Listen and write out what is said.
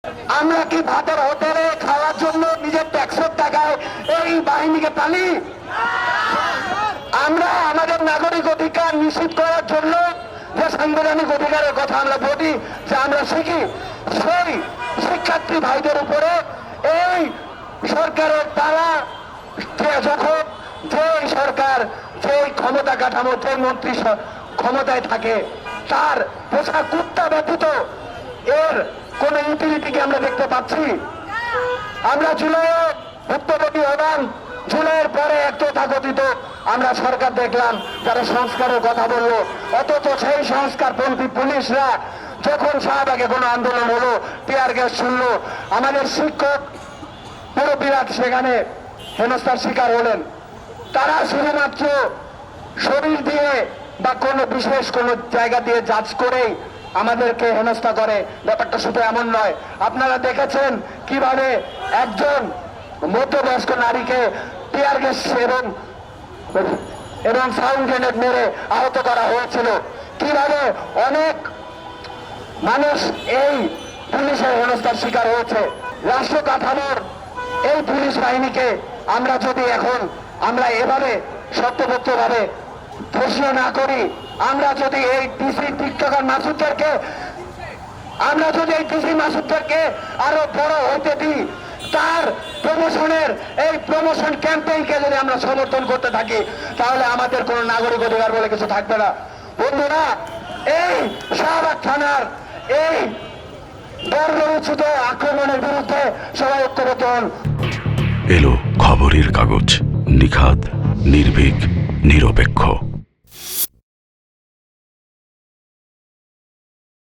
আমরা কি ভাতের হোটেলে খাওয়ার জন্য নিজের ট্যাক্সের টাকায় এই বাহিনীকে পালি? আমরা আমাদের নাগরিক অধিকার নিশ্চিত করার জন্য যে সাংবিধানিক অধিকারের কথা আমরা বলি, যে আমরা শিখি, সেই শিক্ষার্থী ভাইদের উপরে এই সরকারের দ্বারা যখন যে সরকার যে ক্ষমতা কাঠামো, যে মন্ত্রী ক্ষমতায় থাকে, তার পোষা কুত্তা ব্যতীত এর কোন ইউটিলিটিকে আমরা দেখতে পাচ্ছি? আমরা জুলাইয়ে ভুক্তভোগী হলাম, জুলাইয়ের পরে এক তথাকথিত আমরা সরকার দেখলাম যারা সংস্কারের কথা বললো, অথচ সেই সংস্কারপন্থী পুলিশরা যখন শাহবাগে কোনো আন্দোলন হলো, টিয়ার গ্যাস শুনলো, আমাদের শিক্ষক মুরব্বীরা সেখানে হেনস্থার শিকার হলেন। তারা শুধুমাত্র শরীর দিয়ে বা কোনো বিশেষ কোনো জায়গা দিয়ে জাজ করেই আমাদেরকে হেনস্থা করে। ব্যাপারটা শুধু এমন নয়, আপনারা দেখেছেন কিভাবে একজন মধ্যবয়স্ক নারীকে টিয়ার গ্যাস এবং সাউন্ড গ্রেনেড মেরে আহত করা হয়েছিল, কিভাবে অনেক মানুষ এই পুলিশের হেনস্থার শিকার হয়েছে। রাষ্ট্র কাঠামোর এই পুলিশ বাহিনীকে আমরা যদি এখন আমরা এভাবে সত্যবদ্ধভাবে প্রশ্ন না করি, আমরা যদি এই ডিসি টিকটকার মাসুদদেরকে আরো বড় হইতে দিই, তার প্রমোশনের এই প্রমোশন ক্যাম্পেইনকে যদি আমরা সমর্থন করতে থাকি, তাহলে আমাদের কোনো নাগরিক অধিকার বলে কিছু থাকবে না। বন্ধুরা, এই শাহবাগ থানার এই বর্বরোচিত আক্রমণের বিরুদ্ধে সবাই ঐক্যবদ্ধ হন। এলো খবরের কাগজ, নিখাত, নির্ভীক, নিরপেক্ষ।